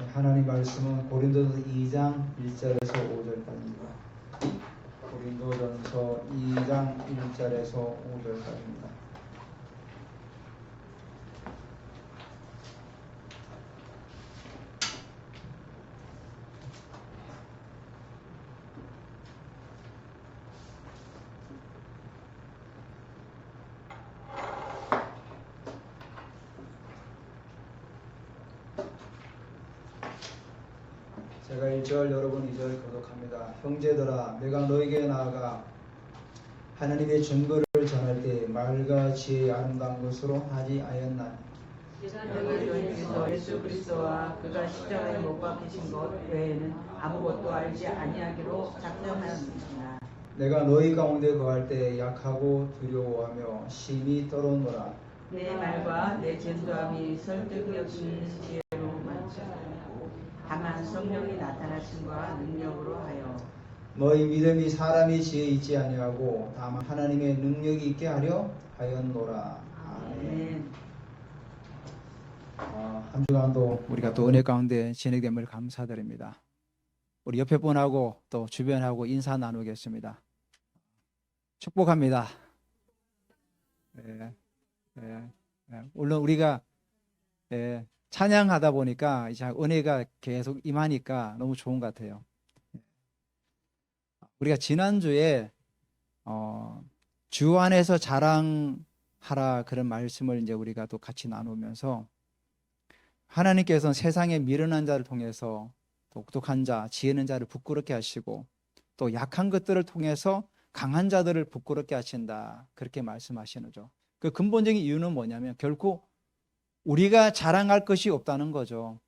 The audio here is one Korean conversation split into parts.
하나님 말씀은 고린도전서 2장 1절에서 5절까지입니다. 고린도전서 2장 1절에서 5절까지입니다. 제가 1절, 여러분 2절 교독합니다. 형제들아, 내가 너에게 나아가 하나님의 증거를 전할 때 말과 지혜의 아름다운 것으로 하지 아니었나니. 너희 중에서 예수 그리스도와 그가 십자가에 못 박히신 것 외에는 아무것도 알지 아니하기로 작정하였느니라. 내가 너희 가운데 거할 때 약하고 두려워하며 심히 떨어오노라. 내 말과 내 전도함이 설득이 없는 지혜로 많지 않고 다만 성령이 나타나심과 능력으로 하여 너희 믿음이 사람의 지혜에 있지 아니하고 다만 하나님의 능력이 있게 하려 하였노라. 아멘. 한 주간도 우리가 또 은혜 가운데 진행됨을 감사드립니다. 우리 옆에 분하고 또 주변하고 인사 나누겠습니다. 축복합니다. 물론 우리가 찬양하다 보니까 이제 은혜가 계속 임하니까 너무 좋은 것 같아요. 우리가 지난주에 주 안에서 자랑하라 그런 말씀을 이제 우리가 또 같이 나누면서 하나님께서는 세상에 미련한 자를 통해서 똑똑한 자, 지혜 있는 자를 부끄럽게 하시고 또 약한 것들을 통해서 강한 자들을 부끄럽게 하신다 그렇게 말씀하시는 거죠. 그 근본적인 이유는 뭐냐면 결코 우리가 자랑할 것이 없다는 거죠.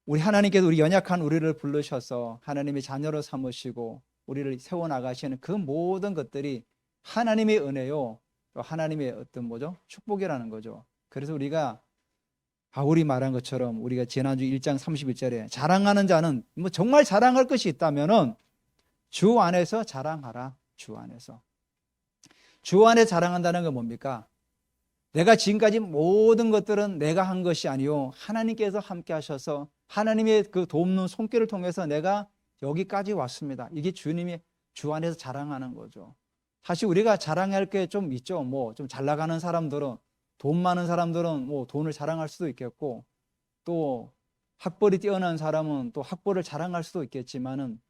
우리 하나님께서 우리 연약한 우리를 부르셔서 하나님의 자녀로 삼으시고 우리를 세워나가시는 그 모든 것들이 하나님의 은혜요, 하나님의 어떤 축복이라는 거죠. 그래서 우리가 바울이 말한 것처럼 우리가 지난주 1장 31절에 자랑하는 자는 정말 자랑할 것이 있다면은 주 안에서 자랑하라. 주 안에서. 주 안에 자랑한다는 건 뭡니까? 내가 지금까지 모든 것들은 내가 한 것이 아니요 하나님께서 함께 하셔서 하나님의 그 돕는 손길을 통해서 내가 여기까지 왔습니다. 이게 주님이 주 안에서 자랑하는 거죠. 사실 우리가 자랑할 게 좀 있죠. 좀 잘 나가는 사람들은, 돈 많은 사람들은 돈을 자랑할 수도 있겠고, 또 학벌이 뛰어난 사람은 또 학벌을 자랑할 수도 있겠지만은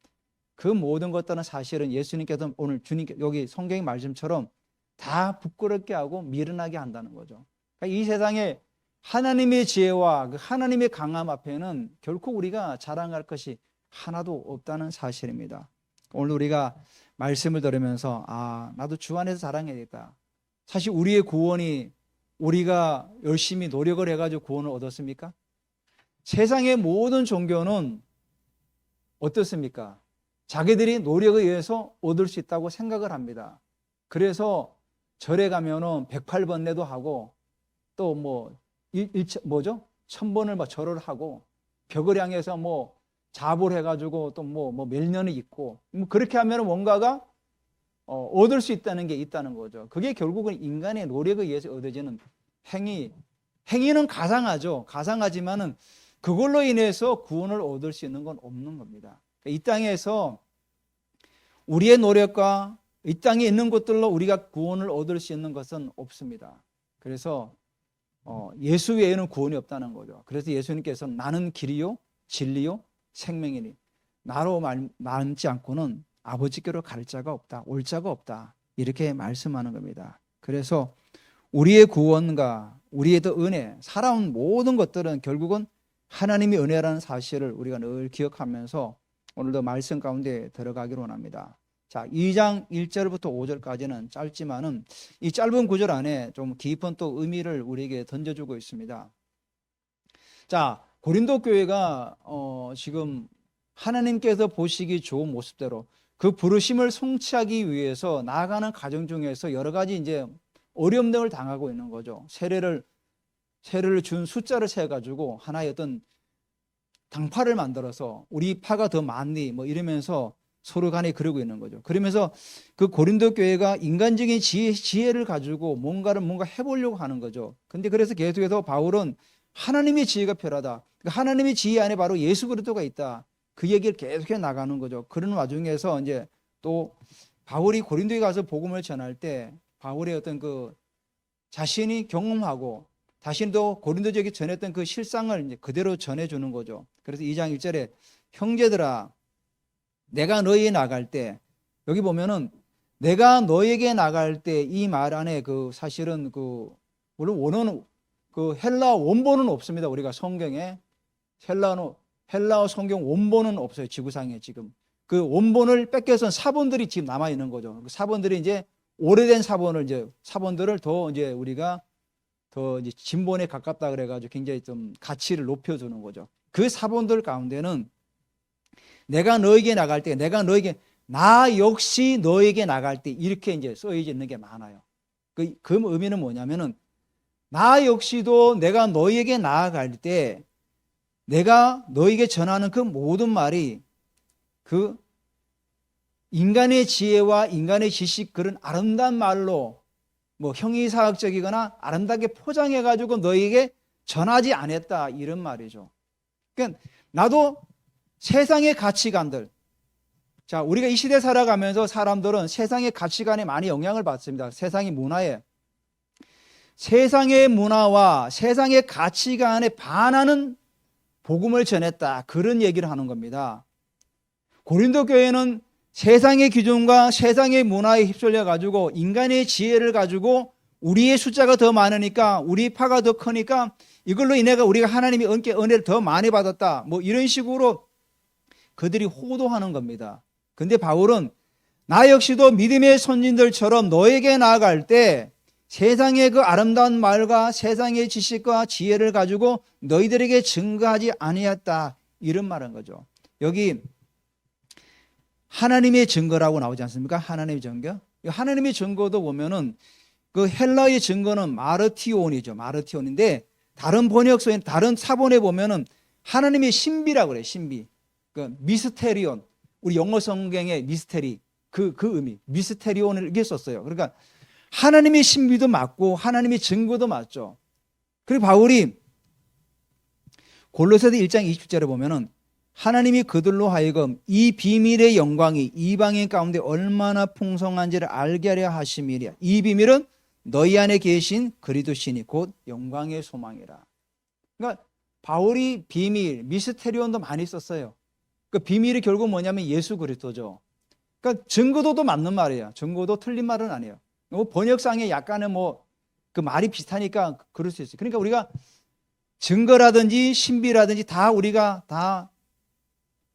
그 모든 것들은 사실은 예수님께서 오늘 주님께 여기 성경의 말씀처럼 다 부끄럽게 하고 미련하게 한다는 거죠. 그러니까 이 세상에 하나님의 지혜와 그 하나님의 강함 앞에는 결코 우리가 자랑할 것이 하나도 없다는 사실입니다. 오늘 우리가 말씀을 들으면서 나도 주 안에서 자랑해야겠다. 사실 우리의 구원이 우리가 열심히 노력을 해가지고 구원을 얻었습니까? 세상의 모든 종교는 어떻습니까? 자기들이 노력에 의해서 얻을 수 있다고 생각을 합니다. 그래서 절에 가면은 108번례도 하고 또 1000번을 절을 하고 벽을 향해서 자보를 해가지고 또 몇 년을 있고 그렇게 하면 뭔가가 얻을 수 있다는 게 있다는 거죠. 그게 결국은 인간의 노력에 의해서 얻어지는 행위는 가상하죠. 가상하지만은 그걸로 인해서 구원을 얻을 수 있는 건 없는 겁니다. 이 땅에서 우리의 노력과 이 땅에 있는 것들로 우리가 구원을 얻을 수 있는 것은 없습니다. 그래서 예수 외에는 구원이 없다는 거죠. 그래서 예수님께서 나는 길이요 진리요 생명이니 나로 말지 않고는 아버지께로 갈 자가 없다, 올 자가 없다 이렇게 말씀하는 겁니다. 그래서 우리의 구원과 우리의 은혜, 살아온 모든 것들은 결국은 하나님의 은혜라는 사실을 우리가 늘 기억하면서 오늘도 말씀 가운데 들어가기로 원합니다. 자, 2장 1절부터 5절까지는 짧지만은 이 짧은 구절 안에 좀 깊은 또 의미를 우리에게 던져주고 있습니다. 자, 고린도 교회가 지금 하나님께서 보시기 좋은 모습대로 그 부르심을 성취하기 위해서 나아가는 과정 중에서 여러 가지 이제 어려움을 당하고 있는 거죠. 세례를 준 숫자를 세 가지고 하나의 어떤 당파를 만들어서 우리 파가 더 많니 이러면서 서로 간에 그러고 있는 거죠. 그러면서 그 고린도 교회가 인간적인 지혜를 가지고 뭔가 해보려고 하는 거죠. 근데 그래서 계속해서 바울은 하나님의 지혜가 필요하다. 하나님의 지혜 안에 바로 예수 그리스도가 있다. 그 얘기를 계속해 나가는 거죠. 그런 와중에서 이제 또 바울이 고린도에 가서 복음을 전할 때 바울의 어떤 그 자신이 경험하고 자신도 고린도적에 전했던 그 실상을 이제 그대로 전해주는 거죠. 그래서 2장 1절에 형제들아 내가 너희에 나갈 때, 여기 보면은 내가 너에게 나갈 때 이 말 안에 그 사실은 그 물론 원어는 그 헬라어 원본은 없습니다. 우리가 성경에 헬라어 성경 원본은 없어요. 지구상에 지금 그 원본을 뺏겨서 사본들이 지금 남아 있는 거죠. 그 사본들이 이제 오래된 사본들을 더 이제 우리가 더 이제 진본에 가깝다 그래가지고 굉장히 좀 가치를 높여주는 거죠. 그 사본들 가운데는 내가 너에게 나갈 때, 나 역시 너에게 나갈 때 이렇게 이제 써져 있는 게 많아요. 그 의미는 뭐냐면은 나 역시도 내가 너에게 나아갈 때 내가 너에게 전하는 그 모든 말이 그 인간의 지혜와 인간의 지식 그런 아름다운 말로 뭐 형이사학적이거나 아름답게 포장해가지고 너에게 전하지 않았다 이런 말이죠. 그러니까 나도 세상의 가치관들, 자 우리가 이 시대 살아가면서 사람들은 세상의 가치관에 많이 영향을 받습니다. 세상의 문화와 세상의 가치관에 반하는 복음을 전했다 그런 얘기를 하는 겁니다. 고린도 교회는 세상의 기준과 세상의 문화에 휩쓸려 가지고 인간의 지혜를 가지고 우리의 숫자가 더 많으니까 우리 파가 더 크니까 이걸로 인해 우리가 하나님의 은혜를 더 많이 받았다 뭐 이런 식으로 그들이 호도하는 겁니다. 근데 바울은 나 역시도 믿음의 선진들처럼 너에게 나아갈 때 세상의 그 아름다운 말과 세상의 지식과 지혜를 가지고 너희들에게 증거하지 아니했다 이런 말인 거죠. 여기 하나님의 증거라고 나오지 않습니까? 하나님의 증거. 하나님의 증거도 보면은 그 헬라의 증거는 마르티온이죠. 마르티온인데 다른 번역서에 다른 사본에 보면은 하나님의 신비라고 그래요. 신비. 그 미스테리온. 우리 영어 성경의 미스테리 그 의미. 미스테리온을 이렇게 썼어요. 그러니까 하나님의 신비도 맞고 하나님의 증거도 맞죠. 그리고 바울이 골로새서 1장 20절에 보면은 하나님이 그들로 하여금 이 비밀의 영광이 이방인 가운데 얼마나 풍성한지를 알게 하려 하심이랴. 이 비밀은 너희 안에 계신 그리스도시니 곧 영광의 소망이라. 그러니까 바울이 비밀, 미스테리온도 많이 썼어요. 그 비밀이 결국 뭐냐면 예수 그리스도죠. 그러니까 증거도도 맞는 말이에요. 증거도 틀린 말은 아니에요. 번역상에 약간의 뭐 그 말이 비슷하니까 그럴 수 있어요. 그러니까 우리가 증거라든지 신비라든지 다 우리가 다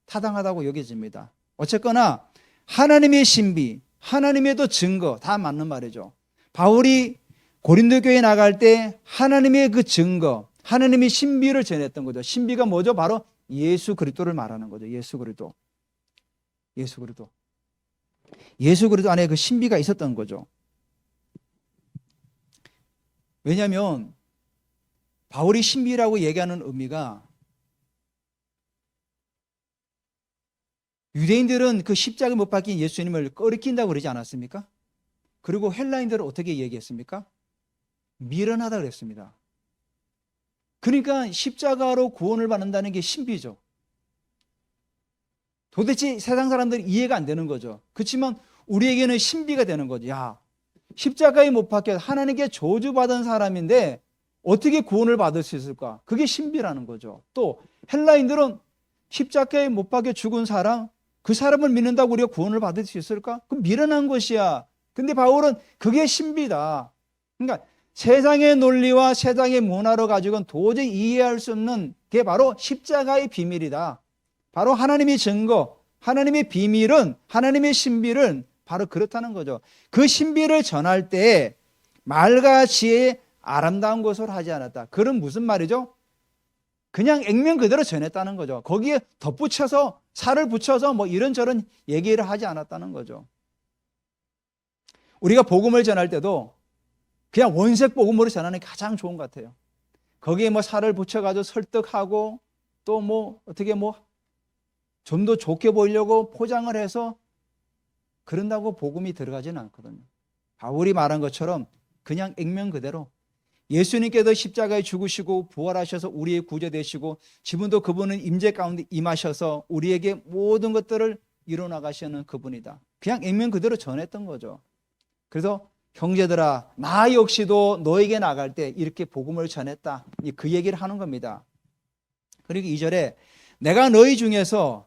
타당하다고 여겨집니다. 어쨌거나 하나님의 신비, 하나님의 또 증거 다 맞는 말이죠. 바울이 고린도 교회에 나갈 때 하나님의 그 증거, 하나님의 신비를 전했던 거죠. 신비가 뭐죠? 바로 예수 그리스도를 말하는 거죠. 예수 그리스도 안에 그 신비가 있었던 거죠. 왜냐하면 바울이 신비라고 얘기하는 의미가 유대인들은 그 십자가에 못 박힌 예수님을 꺼리낀다고 그러지 않았습니까? 그리고 헬라인들은 어떻게 얘기했습니까? 미련하다 그랬습니다. 그러니까 십자가로 구원을 받는다는 게 신비죠. 도대체 세상 사람들이 이해가 안 되는 거죠. 그렇지만 우리에게는 신비가 되는 거죠. 야, 십자가에 못 박혀 하나님께 저주받은 사람인데 어떻게 구원을 받을 수 있을까? 그게 신비라는 거죠. 또 헬라인들은 십자가에 못 박혀 죽은 사람, 그 사람을 믿는다고 우리가 구원을 받을 수 있을까? 그 미련한 것이야. 근데 바울은 그게 신비다. 그러니까 세상의 논리와 세상의 문화로 가지고는 도저히 이해할 수 없는 게 바로 십자가의 비밀이다. 바로 하나님의 증거, 하나님의 비밀은, 하나님의 신비는 바로 그렇다는 거죠. 그 신비를 전할 때 말과 지혜의 아름다운 것을 하지 않았다. 그건 무슨 말이죠? 그냥 액면 그대로 전했다는 거죠. 거기에 덧붙여서 살을 붙여서 뭐 이런저런 얘기를 하지 않았다는 거죠. 우리가 복음을 전할 때도 그냥 원색 복음으로 전하는 게 가장 좋은 것 같아요. 거기에 뭐 살을 붙여가지고 설득하고 또 뭐 어떻게 뭐 좀 더 좋게 보이려고 포장을 해서 그런다고 복음이 들어가지는 않거든요. 바울이 말한 것처럼 그냥 액면 그대로 예수님께서 십자가에 죽으시고 부활하셔서 우리의 구주 되시고 지금도 그분은 임재 가운데 임하셔서 우리에게 모든 것들을 이뤄나가시는 그분이다. 그냥 액면 그대로 전했던 거죠. 그래서 형제들아 나 역시도 너에게 나갈 때 이렇게 복음을 전했다. 그 얘기를 하는 겁니다. 그리고 2절에 내가 너희 중에서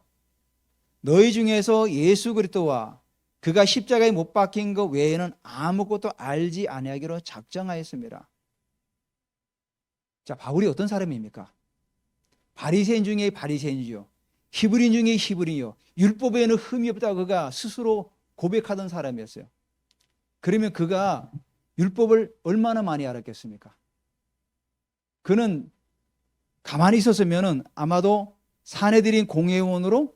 예수 그리스도와 그가 십자가에 못 박힌 것 외에는 아무것도 알지 아니하기로 작정하였습니다. 자, 바울이 어떤 사람입니까? 바리새인 중에 바리새인이요, 히브리인 중에 히브리요, 율법에는 흠이 없다 그가 스스로 고백하던 사람이었어요. 그러면 그가 율법을 얼마나 많이 알았겠습니까? 그는 가만히 있었으면 아마도 사내들인 공회의원으로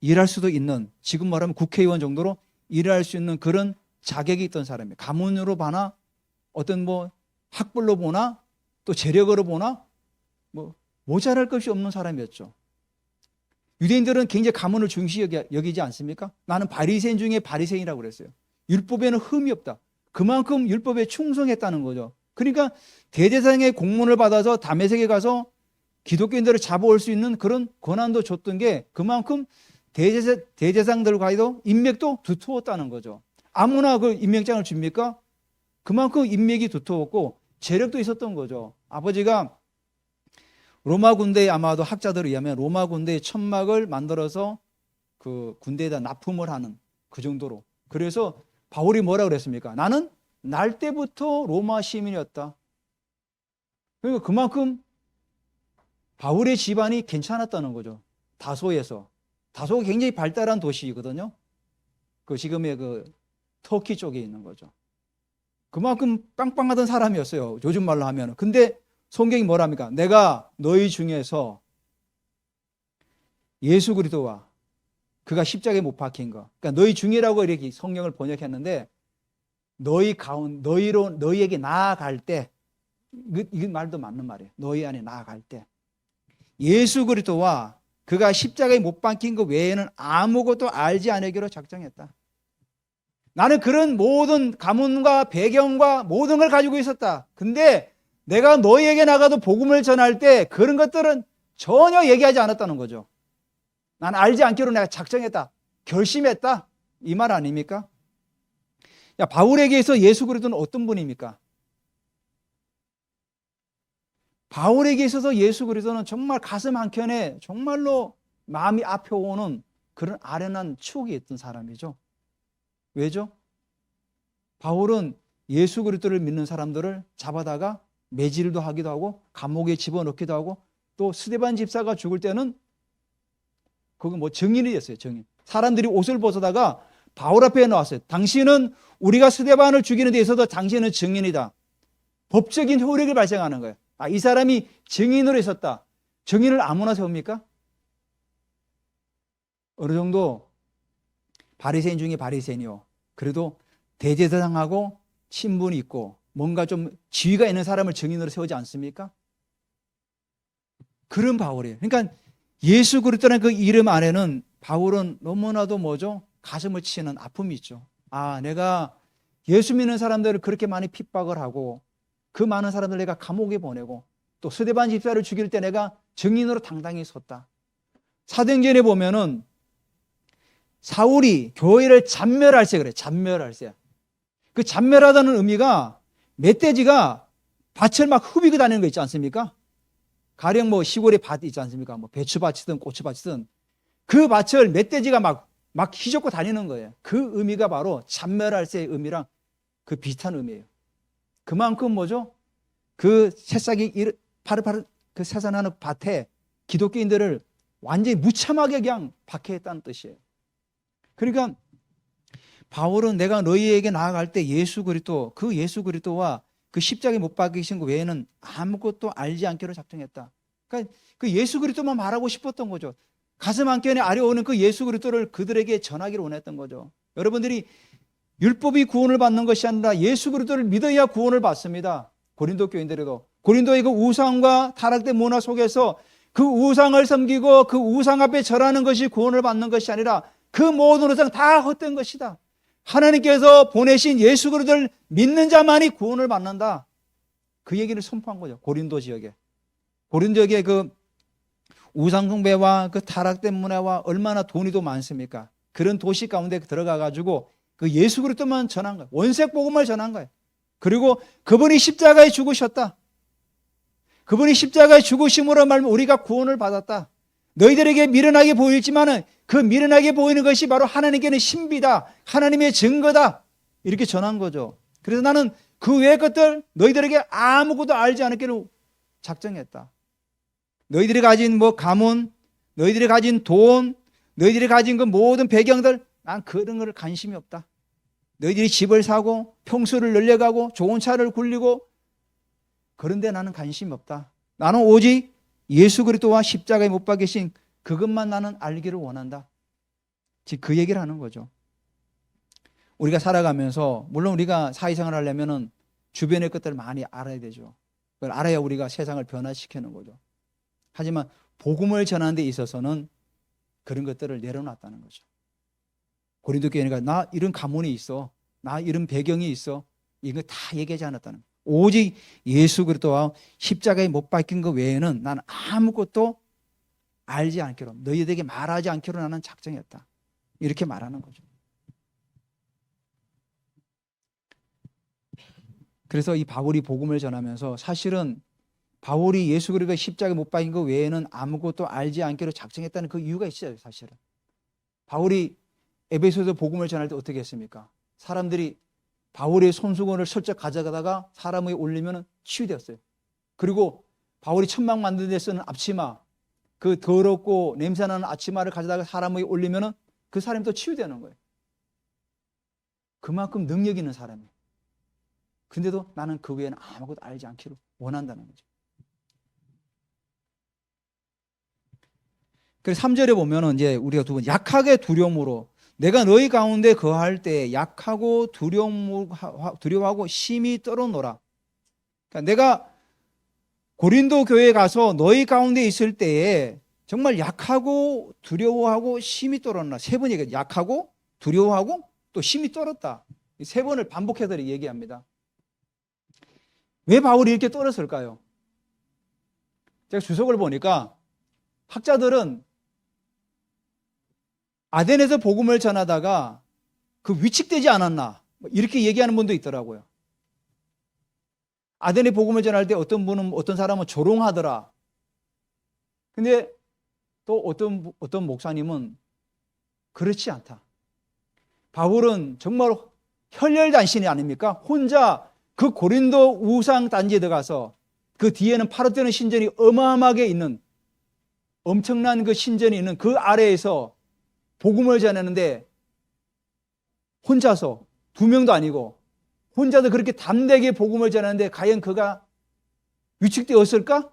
일할 수도 있는, 지금 말하면 국회의원 정도로 일할 수 있는 그런 자격이 있던 사람이에요. 가문으로 보나 어떤 뭐 학벌로 보나 또 재력으로 보나 뭐 모자랄 것이 없는 사람이었죠. 유대인들은 굉장히 가문을 중시 여기지 않습니까? 나는 바리새인 중에 바리새인이라고 그랬어요. 율법에는 흠이 없다. 그만큼 율법에 충성했다는 거죠. 그러니까 대제사장의 공문을 받아서 다메섹에 가서 기독교인들을 잡아올 수 있는 그런 권한도 줬던 게 그만큼 대제사장들과도 인맥도 두터웠다는 거죠. 아무나 그 임명장을 줍니까? 그만큼 인맥이 두터웠고 재력도 있었던 거죠. 아버지가 로마 군대에, 아마도 학자들에 의하면 로마 군대의 천막을 만들어서 그 군대에다 납품을 하는 그 정도로. 그래서 바울이 뭐라고 그랬습니까? 나는 날 때부터 로마 시민이었다. 그러니까 그만큼 바울의 집안이 괜찮았다는 거죠. 다소가 굉장히 발달한 도시이거든요. 그 지금의 그 터키 쪽에 있는 거죠. 그만큼 빵빵하던 사람이었어요. 요즘 말로 하면. 근데 성경이 뭐랍니까? 내가 너희 중에서 예수 그리스도와 그가 십자가에 못 박힌 거. 그러니까 너희 중이라고 이렇게 성경을 번역했는데 너희에게 나아갈 때, 이 말도 맞는 말이에요. 너희 안에 나아갈 때 예수 그리스도와 그가 십자가에 못 박힌 것 외에는 아무것도 알지 않기로 작정했다. 나는 그런 모든 가문과 배경과 모든 걸 가지고 있었다. 근데 내가 너희에게 나가도 복음을 전할 때 그런 것들은 전혀 얘기하지 않았다는 거죠. 난 알지 않기로 내가 작정했다. 결심했다. 이 말 아닙니까? 야, 바울에게서 예수 그리스도는 어떤 분입니까? 바울에게 있어서 예수 그리스도는 정말 가슴 한켠에 정말로 마음이 아파오는 그런 아련한 추억이 있던 사람이죠. 왜죠? 바울은 예수 그리스도를 믿는 사람들을 잡아다가 매질도 하기도 하고 감옥에 집어넣기도 하고 또 스데반 집사가 죽을 때는 그거 뭐 증인이 됐어요. 증인. 사람들이 옷을 벗어다가 바울 앞에 나왔어요. 당신은 우리가 스데반을 죽이는 데 있어서 당신은 증인이다. 법적인 효력을 발생하는 거예요. 아, 이 사람이 증인으로 있었다. 증인을 아무나 세웁니까? 어느 정도 바리새인 중에 바리새인이요. 그래도 대제사장하고 친분이 있고 뭔가 좀 지위가 있는 사람을 증인으로 세우지 않습니까? 그런 바울이에요. 그러니까 예수 그리스도라는 그 이름 안에는 바울은 너무나도 뭐죠? 가슴을 치는 아픔이 있죠. 아, 내가 예수 믿는 사람들을 그렇게 많이 핍박을 하고 그 많은 사람들 내가 감옥에 보내고 또 스데반 집사를 죽일 때 내가 증인으로 당당히 섰다. 사도행전에 보면은 사울이 교회를 잔멸할세 그래. 잔멸할세. 그 잔멸하다는 의미가 멧돼지가 밭을 막 후비고 다니는 거 있지 않습니까? 가령 뭐 시골에 밭 있지 않습니까? 뭐 배추밭이든 고추밭이든 그 밭을 멧돼지가 막 휘젓고 다니는 거예요. 그 의미가 바로 잔멸할세의 의미랑 그 비슷한 의미예요. 그만큼 뭐죠? 그 새싹이 파릇파릇 그 새산하는 밭에 기독교인들을 완전히 무참하게 그냥 박해했다는 뜻이에요. 그러니까 바울은 내가 너희에게 나아갈 때 예수 그리스도와 그 십자가에 못 박히신 것 외에는 아무것도 알지 않기로 작정했다. 그러니까 그 예수 그리스도만 말하고 싶었던 거죠. 가슴 한켠에 아려오는 그 예수 그리스도를 그들에게 전하기를 원했던 거죠. 여러분들이 율법이 구원을 받는 것이 아니라 예수 그리스도를 믿어야 구원을 받습니다. 고린도 교인들에도 고린도의 그 우상과 타락된 문화 속에서 그 우상을 섬기고 그 우상 앞에 절하는 것이 구원을 받는 것이 아니라 그 모든 우상 다 헛된 것이다. 하나님께서 보내신 예수 그리스도를 믿는 자만이 구원을 받는다. 그 얘기를 선포한 거죠. 고린도 지역에. 고린도 지역에 그 우상숭배와 그 타락된 문화와 얼마나 돈이도 많습니까? 그런 도시 가운데 들어가 가지고 그 예수 그리스도만 전한 거예요. 원색 복음을 전한 거예요. 그리고 그분이 십자가에 죽으셨다. 그분이 십자가에 죽으심으로 말하면 우리가 구원을 받았다. 너희들에게 미련하게 보일지만은 그 미련하게 보이는 것이 바로 하나님께는 신비다. 하나님의 증거다. 이렇게 전한 거죠. 그래서 나는 그 외의 것들 너희들에게 아무것도 알지 않기로 작정했다. 너희들이 가진 뭐 가문, 너희들이 가진 돈, 너희들이 가진 그 모든 배경들, 난 그런 걸 관심이 없다. 너희들이 집을 사고 평수를 늘려가고 좋은 차를 굴리고 그런데 나는 관심이 없다. 나는 오직 예수 그리스도와 십자가에 못 박히신 그것만 나는 알기를 원한다. 즉 그 얘기를 하는 거죠. 우리가 살아가면서 물론 우리가 사회생활을 하려면은 주변의 것들을 많이 알아야 되죠. 그걸 알아야 우리가 세상을 변화시키는 거죠. 하지만 복음을 전하는 데 있어서는 그런 것들을 내려놨다는 거죠. 고린도 교회가 나 이런 가문이 있어, 나 이런 배경이 있어, 이거 다 얘기하지 않았다는 거예요. 오직 예수 그리스도와 십자가에 못 박힌 것 외에는 난 아무것도 알지 않기로, 너희들에게 말하지 않기로 나는 작정했다. 이렇게 말하는 거죠. 그래서 이 바울이 복음을 전하면서 사실은 바울이 예수 그리스도의 십자가에 못 박힌 것 외에는 아무것도 알지 않기로 작정했다는 그 이유가 있어요. 사실은 바울이 에베소에서 복음을 전할 때 어떻게 했습니까? 사람들이 바울의 손수건을 슬쩍 가져가다가 사람 위에 올리면 치유되었어요. 그리고 바울이 천막 만드는 데 쓰는 앞치마, 그 더럽고 냄새나는 앞치마를 가져다가 사람 위에 올리면 그 사람이 또 치유되는 거예요. 그만큼 능력 있는 사람이에요. 근데도 나는 그 외에는 아무것도 알지 않기로 원한다는 거죠. 그래서 3절에 보면은 이제 우리가 두 번 약하게 두려움으로 내가 너희 가운데 거할 때 약하고 두려워하고 심히 떨어노라. 그러니까 내가 고린도 교회에 가서 너희 가운데 있을 때에 정말 약하고 두려워하고 심히 떨었나. 세 번 얘기해요. 약하고 두려워하고 또 심히 떨었다. 세 번을 반복해서 얘기합니다. 왜 바울이 이렇게 떨었을까요? 제가 주석을 보니까 학자들은 아덴에서 복음을 전하다가 그 위축되지 않았나 이렇게 얘기하는 분도 있더라고요. 아덴에 복음을 전할 때 어떤 사람은 조롱하더라. 근데 또 어떤 목사님은 그렇지 않다. 바울은 정말 혈혈단신이 아닙니까? 혼자 그 고린도 우상 단지에 들어가서 그 뒤에는 파르테논 신전이 어마어마하게 있는 엄청난 그 신전이 있는 그 아래에서 복음을 전하는데 혼자서 2명도 아니고 혼자서 그렇게 담대하게 복음을 전하는데 과연 그가 위축되었을까?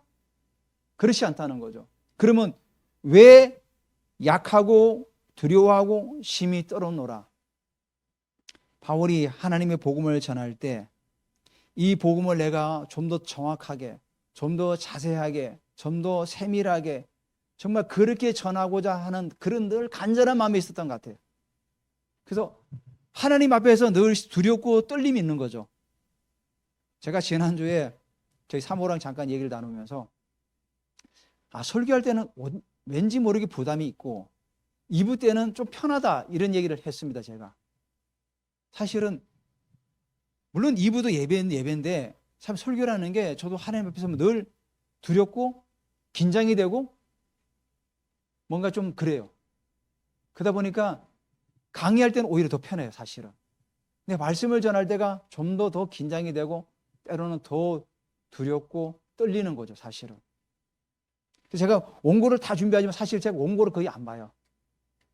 그렇지 않다는 거죠. 그러면 왜 약하고 두려워하고 심히 떨어노라? 바울이 하나님의 복음을 전할 때 이 복음을 내가 좀 더 정확하게, 좀 더 자세하게, 좀 더 세밀하게 정말 그렇게 전하고자 하는 그런 늘 간절한 마음이 있었던 것 같아요. 그래서 하나님 앞에서 늘 두렵고 떨림이 있는 거죠. 제가 지난주에 저희 사모랑 잠깐 얘기를 나누면서 설교할 때는 왠지 모르게 부담이 있고 2부 때는 좀 편하다 이런 얘기를 했습니다. 제가 사실은 물론 2부도 예배인데 참 설교라는 게 저도 하나님 앞에서 늘 두렵고 긴장이 되고 뭔가 좀 그래요. 그러다 보니까 강의할 때는 오히려 더 편해요. 사실은. 근데 말씀을 전할 때가 좀 더 긴장이 되고 때로는 더 두렵고 떨리는 거죠. 사실은. 그래서 제가 원고를 다 준비하지만 사실 제가 원고를 거의 안 봐요.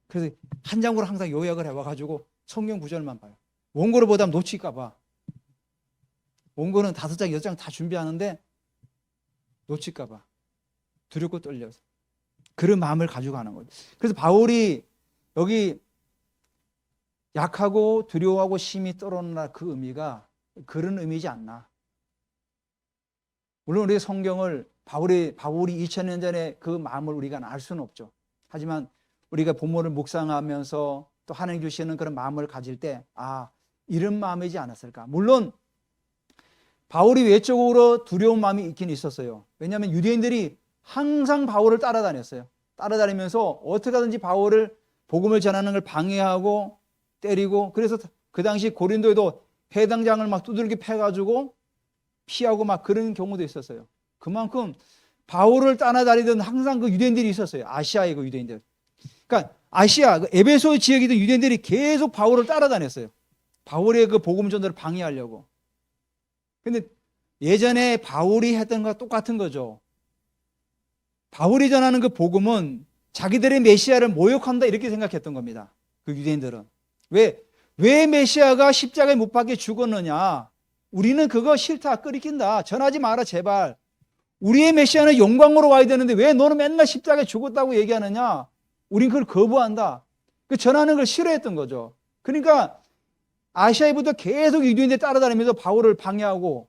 그래서 한 장으로 항상 요약을 해와가지고 성경 구절만 봐요. 원고를 보다 놓칠까 봐. 원고는 5장, 6장 다 준비하는데 놓칠까 봐. 두렵고 떨려서. 그런 마음을 가지고 가는 거죠. 그래서 바울이 여기 약하고 두려워하고 심히 떨어오나 그 의미가 그런 의미지 않나. 물론 우리의 성경을 바울이 2000년 전에 그 마음을 우리가 알 수는 없죠. 하지만 우리가 본문을 묵상하면서 또 하나님 주시는 그런 마음을 가질 때 이런 마음이지 않았을까. 물론 바울이 외적으로 두려운 마음이 있긴 있었어요. 왜냐하면 유대인들이 항상 바울을 따라다녔어요. 따라다니면서 어떻게 하든지 바울을 복음을 전하는 걸 방해하고 때리고, 그래서 그 당시 고린도에도 회당장을 막 두들겨 패가지고 피하고 막 그런 경우도 있었어요. 그만큼 바울을 따라다니던 항상 그 유대인들이 있었어요. 아시아의 그 유대인들. 그러니까 아시아, 그 에베소 지역에 있던 유대인들이 계속 바울을 따라다녔어요. 바울의 그 복음 전도를 방해하려고. 근데 예전에 바울이 했던 것과 똑같은 거죠. 바울이 전하는 그 복음은 자기들의 메시아를 모욕한다 이렇게 생각했던 겁니다. 그 유대인들은. 왜 메시아가 십자가에 못 박혀 죽었느냐? 우리는 그거 싫다, 끓이킨다. 전하지 마라, 제발. 우리의 메시아는 영광으로 와야 되는데 왜 너는 맨날 십자가에 죽었다고 얘기하느냐? 우린 그걸 거부한다. 그 전하는 걸 싫어했던 거죠. 그러니까 아시아에부터 계속 유대인들 따라다니면서 바울을 방해하고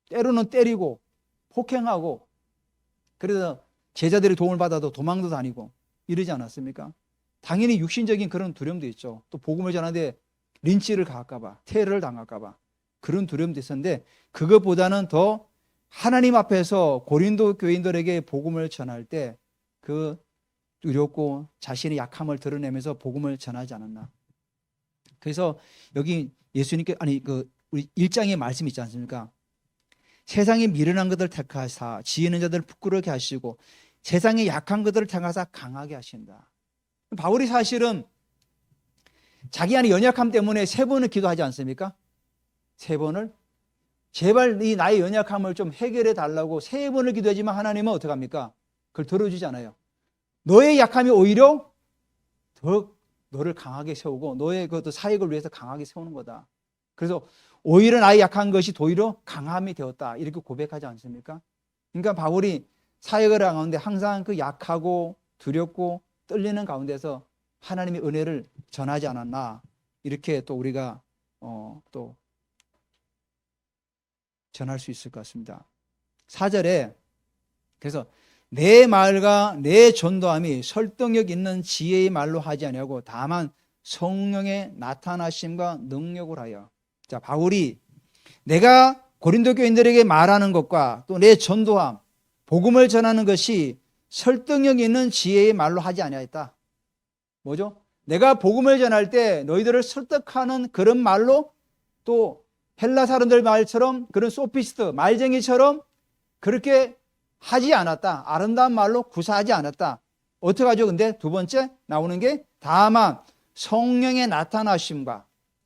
때로는 때리고 폭행하고, 그래서 제자들의 도움을 받아도 도망도 다니고 이러지 않았습니까? 당연히 육신적인 그런 두려움도 있죠. 또 복음을 전하는데 린치를 가할까봐, 테러를 당할까봐 그런 두려움도 있었는데, 그것보다는 더 하나님 앞에서 고린도 교인들에게 복음을 전할 때 그 두렵고 자신의 약함을 드러내면서 복음을 전하지 않았나. 그래서 여기 예수님께, 그 우리 1장의 말씀 있지 않습니까? 세상에 미련한 것들을 택하사 지혜는 자들을 부끄럽게 하시고 세상에 약한 것들을 택하사 강하게 하신다. 바울이 사실은 자기 안에 연약함 때문에 3번을 기도하지 않습니까? 3번을. 제발 이 나의 연약함을 좀 해결해 달라고 3번을 기도하지만 하나님은 어떻게 합니까? 그걸 들어주지 않아요. 너의 약함이 오히려 더 너를 강하게 세우고 너의 그 사역을 위해서 강하게 세우는 거다. 그래서 오히려 나의 약한 것이 오히려 강함이 되었다, 이렇게 고백하지 않습니까? 그러니까 바울이 사역을 하는데 항상 그 약하고 두렵고 떨리는 가운데서 하나님의 은혜를 전하지 않았나, 이렇게 또 우리가 또 전할 수 있을 것 같습니다. 4절에 그래서 내 말과 내 전도함이 설득력 있는 지혜의 말로 하지 아니하고 다만 성령의 나타나심과 능력을 하여. 자, 바울이 내가 고린도 교인들에게 말하는 것과 또 내 전도함, 복음을 전하는 것이 설득력 있는 지혜의 말로 하지 아니하였다. 뭐죠? 내가 복음을 전할 때 너희들을 설득하는 그런 말로, 또 헬라 사람들 말처럼 그런 소피스트, 말쟁이처럼 그렇게 하지 않았다. 아름다운 말로 구사하지 않았다. 어떻게 하죠? 근데 두 번째 나오는 게 다만 성령의 나타나심과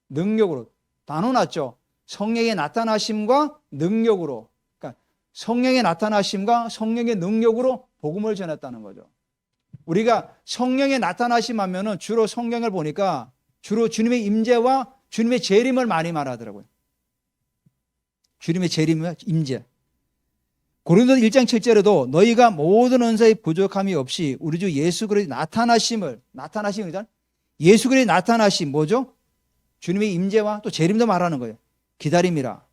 능력으로. 단어 났죠? 성령의 나타나심과 능력으로. 그러니까 성령의 나타나심과 성령의 능력으로 복음을 전했다는 거죠. 우리가 성령의 나타나심 하면은 주로 성경을 보니까 주로 주님의 임재와 주님의 재림을 많이 말하더라고요. 주님의 재림과 임재. 고린도서 1장 7절에도 너희가 모든 은사의 부족함이 없이 우리 주 예수 그리스도의 나타나심을, 예수 그리스도의 나타나심 뭐죠? 주님의 임재와 또 재림도 말하는 거예요. 기다림이라.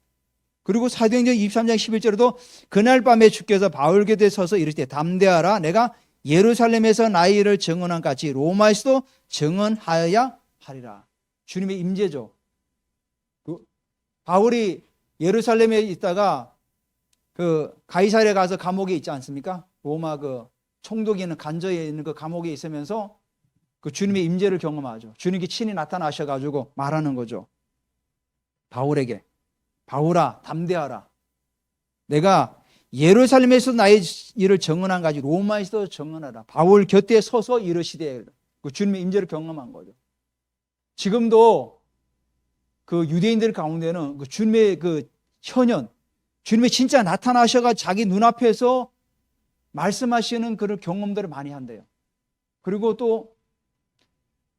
그리고 사도행전 23장 11절에도 그날 밤에 주께서 바울 곁에 서서 이르시되 담대하라, 내가 예루살렘에서 나의 일을 증언한 같이 로마에서도 증언하여야 하리라. 주님의 임재죠. 바울이 예루살렘에 있다가 그 가이사랴 가서 감옥에 있지 않습니까? 로마 그 총독이 있는 간저에 있는 그 감옥에 있으면서 그 주님의 임재를 경험하죠. 주님이 친히 나타나셔가지고 말하는 거죠. 바울에게, 바울아 담대하라, 내가 예루살렘에서 나의 일을 증언한 가지 로마에서도 증언하라. 바울 곁에 서서 이르시되, 그 주님의 임재를 경험한 거죠. 지금도 그 유대인들 가운데는 그 주님의 그 현현, 주님이 진짜 나타나셔가 자기 눈앞에서 말씀하시는 그런 경험들을 많이 한대요. 그리고 또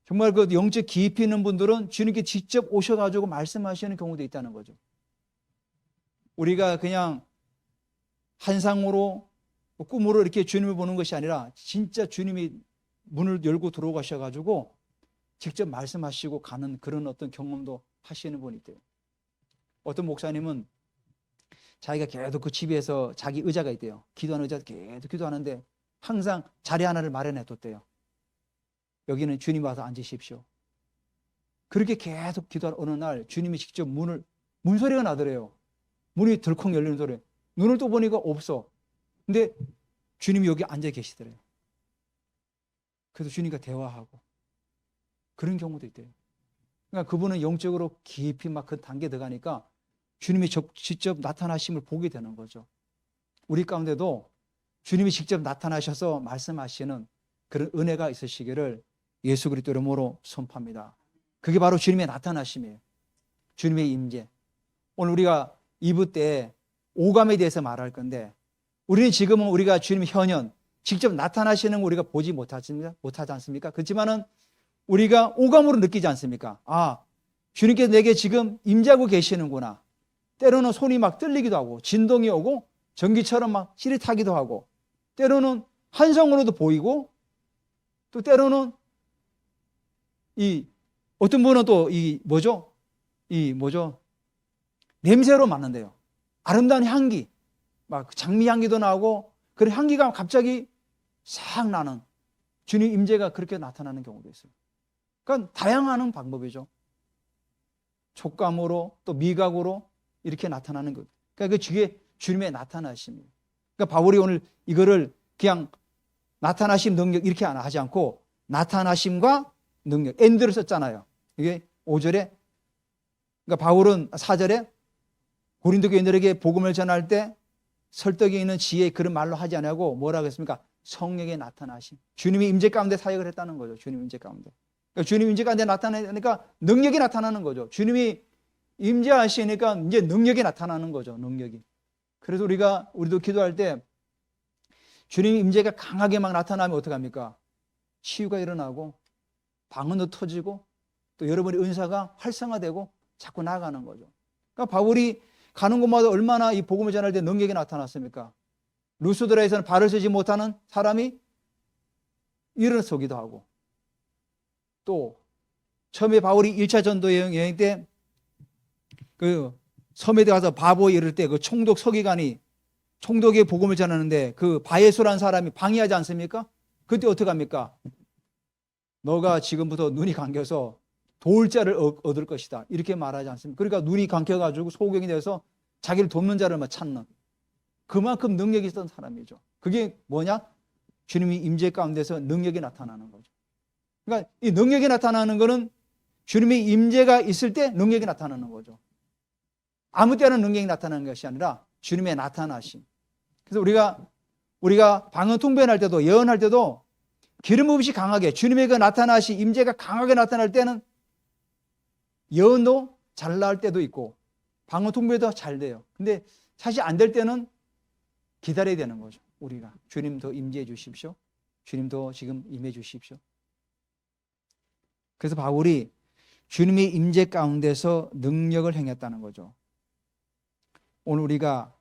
정말 그 영적 깊이 있는 분들은 주님께 직접 오셔가지고 말씀하시는 경우도 있다는 거죠. 우리가 그냥 환상으로 꿈으로 이렇게 주님을 보는 것이 아니라 진짜 주님이 문을 열고 들어가셔가지고 직접 말씀하시고 가는 그런 어떤 경험도 하시는 분이 있대요. 어떤 목사님은 자기가 계속 그 집에서 자기 의자가 있대요. 기도하는 의자 계속 기도하는데 항상 자리 하나를 마련해 뒀대요. 여기는 주님 와서 앉으십시오. 그렇게 계속 기도하는 어느 날 주님이 직접 문소리가 나더래요. 문이 덜컥 열리는 소리. 눈을 또 보니까 없어. 근데 주님이 여기 앉아 계시더래요. 그래서 주님과 대화하고 그런 경우도 있대요. 그러니까 그분은 영적으로 깊이 막 그 단계 들어가니까 주님이 직접 나타나심을 보게 되는 거죠. 우리 가운데도 주님이 직접 나타나셔서 말씀하시는 그런 은혜가 있으시기를 예수 그리스도 이름으로 선포합니다. 그게 바로 주님의 나타나심이에요. 주님의 임재. 오늘 우리가 2부 때 오감에 대해서 말할 건데, 우리는 지금은 우리가 주님 현현 직접 나타나시는 거 우리가 보지 못하지 않습니까? 그렇지만은 우리가 오감으로 느끼지 않습니까? 아, 주님께서 내게 지금 임재하고 계시는구나. 때로는 손이 막 떨리기도 하고 진동이 오고 전기처럼 막 찌릿하기도 하고, 때로는 환상으로도 보이고, 또 때로는 어떤 분은 또 냄새로 맡는데요. 아름다운 향기, 막 장미 향기도 나고 그런 향기가 갑자기 싹 나는 주님 임재가 그렇게 나타나는 경우도 있어요. 그러니까 다양한 방법이죠. 촉감으로 또 미각으로 이렇게 나타나는 것. 그러니까 그게 주님의 나타나심이에요. 그러니까 바울이 오늘 이거를 그냥 나타나심 능력 이렇게 하지 않고 나타나심과 능력, 엔드를 썼잖아요. 이게 5절에, 그러니까 바울은 4절에 고린도 교인들에게 복음을 전할 때 설득이 있는 지혜 그런 말로 하지 않고 뭐라고 했습니까? 성령의 나타나심. 주님이 임재 가운데 사역을 했다는 거죠. 주님 임재 가운데. 그러니까 주님 임재 가운데 나타나니까 능력이 나타나는 거죠. 주님이 임재하시니까 이제 능력이 나타나는 거죠. 능력이. 그래서 우리도 기도할 때 주님 임재가 강하게 막 나타나면 어떡합니까? 치유가 일어나고 방언도 터지고 또 여러분의 은사가 활성화되고 자꾸 나아가는 거죠. 그러니까 바울이 가는 곳마다 얼마나 이 복음을 전할 때 능력이 나타났습니까? 루스드라에서는 발을 쓰지 못하는 사람이 일어서기도 하고, 또 처음에 바울이 1차 전도 여행 때 그 섬에 가서 바보에 이를 때 그 총독 서기관이 총독의 복음을 전하는데 그 바예수라는 사람이 방해하지 않습니까? 그때 어떻게 합니까? 너가 지금부터 눈이 감겨서 도울 자를 얻을 것이다, 이렇게 말하지 않습니까? 그러니까 눈이 감겨가지고 소경이 돼서 자기를 돕는 자를 찾는, 그만큼 능력이 있던 사람이죠. 그게 뭐냐? 주님이 임재 가운데서 능력이 나타나는 거죠. 그러니까 이 능력이 나타나는 거는 주님의 임재가 있을 때 능력이 나타나는 거죠. 아무 때나 능력이 나타나는 것이 아니라 주님의 나타나심. 그래서 우리가 방언 통변할 때도 예언할 때도 기름 부으시 강하게 주님의 그 나타나시 임재가 강하게 나타날 때는 예언도 잘 나올 때도 있고 방언 통변도 잘 돼요. 근데 사실 안 될 때는 기다려야 되는 거죠. 우리가 주님 더 임재해 주십시오. 주님 더 지금 임해 주십시오. 그래서 바울이 주님의 임재 가운데서 능력을 행했다는 거죠. 오늘 우리가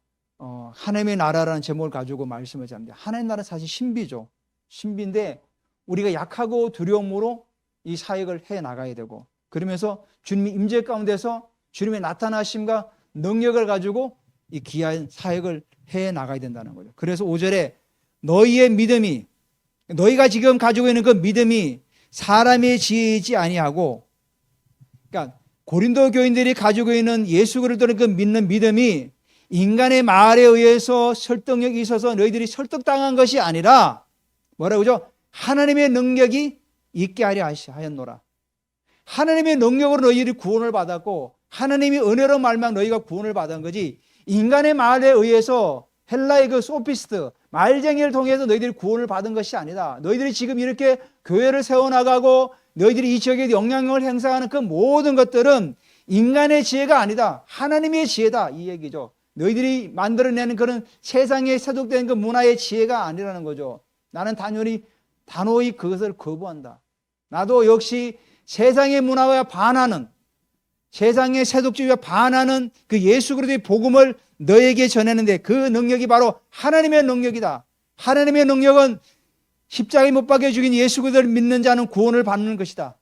하나님의 나라라는 제목을 가지고 말씀을 드렸는데, 하나님의 나라는 사실 신비죠. 신비인데 우리가 약하고 두려움으로 이 사역을 해 나가야 되고, 그러면서 주님의 임재 가운데서 주님의 나타나심과 능력을 가지고 이 귀한 사역을 해 나가야 된다는 거죠. 그래서 5절에 너희의 믿음이, 너희가 지금 가지고 있는 그 믿음이 사람의 지혜이지 아니하고, 그러니까 고린도 교인들이 가지고 있는 예수 그리스도를 그 믿는 믿음이 인간의 말에 의해서 설득력이 있어서 너희들이 설득당한 것이 아니라 뭐라고 그러죠? 하나님의 능력이 있게 하려 하였노라. 하나님의 능력으로 너희들이 구원을 받았고 하나님이 은혜로 말미암아 너희가 구원을 받은 거지, 인간의 말에 의해서 헬라의 그 소피스트 말쟁이를 통해서 너희들이 구원을 받은 것이 아니다. 너희들이 지금 이렇게 교회를 세워나가고 너희들이 이 지역에 영향력을 행사하는 그 모든 것들은 인간의 지혜가 아니다. 하나님의 지혜다, 이 얘기죠. 너희들이 만들어내는 그런 세상에 세속된 그 문화의 지혜가 아니라는 거죠. 나는 단호히 그것을 거부한다. 나도 역시 세상의 문화와 반하는, 세상의 세속주의와 반하는 그 예수 그리스도의 복음을 너에게 전했는데 그 능력이 바로 하나님의 능력이다. 하나님의 능력은 십자가에 못 박혀 죽인 예수 그리스도를 믿는 자는 구원을 받는 것이다.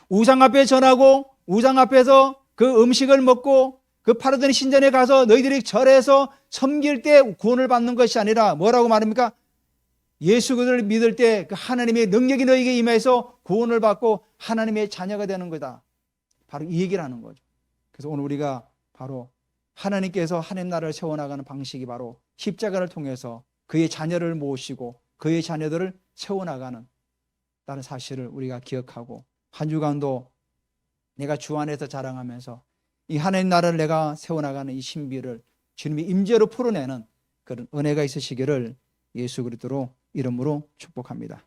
우상 앞에 전하고 우상 앞에서 그 음식을 먹고 그 파르데니 신전에 가서 너희들이 절해서 섬길 때 구원을 받는 것이 아니라 뭐라고 말합니까? 예수 그리스도를 믿을 때 그 하나님의 능력이 너에게 임해서 구원을 받고 하나님의 자녀가 되는 거다. 바로 이 얘기를 하는 거죠. 그래서 오늘 우리가 바로 하나님께서 하나님 나라를 세워나가는 방식이 바로 십자가를 통해서 그의 자녀를 모으시고 그의 자녀들을 세워나가는 다른 사실을 우리가 기억하고, 한 주간도 내가 주 안에서 자랑하면서 이 하나님 나라를 내가 세워나가는 이 신비를 주님의 임재로 풀어내는 그런 은혜가 있으시기를 예수 그리스도로 이름으로 축복합니다.